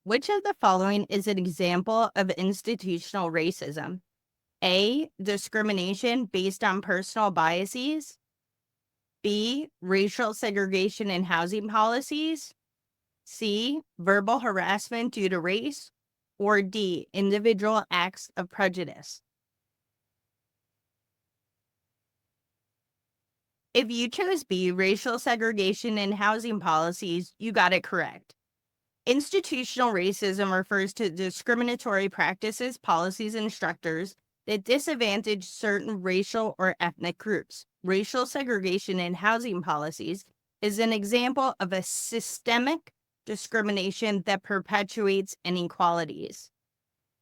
Which of the following is an example of institutional racism? A. Discrimination based on personal biases. B. Racial segregation in housing policies. C. Verbal harassment due to race. Or D. Individual acts of prejudice. If you chose B. Racial segregation in housing policies, you got it correct. Institutional racism refers to discriminatory practices, policies, and structures that disadvantage certain racial or ethnic groups. Racial segregation in housing policies is an example of a systemic discrimination that perpetuates inequalities.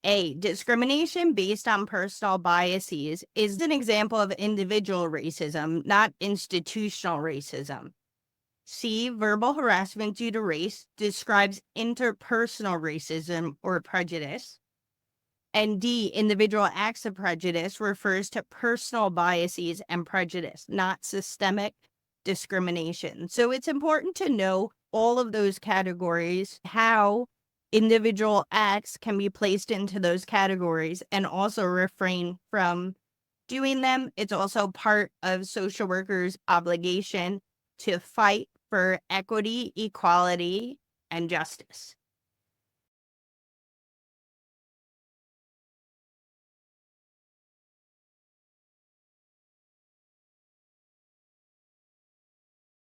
A. Discrimination based on personal biases is an example of individual racism, not institutional racism. C. Verbal harassment due to race describes interpersonal racism or prejudice. And D. Individual acts of prejudice refers to personal biases and prejudice, not systemic discrimination. So it's important to know all of those categories, how individual acts can be placed into those categories, and also refrain from doing them. It's also part of social workers' obligation to fight for equity, equality, and justice.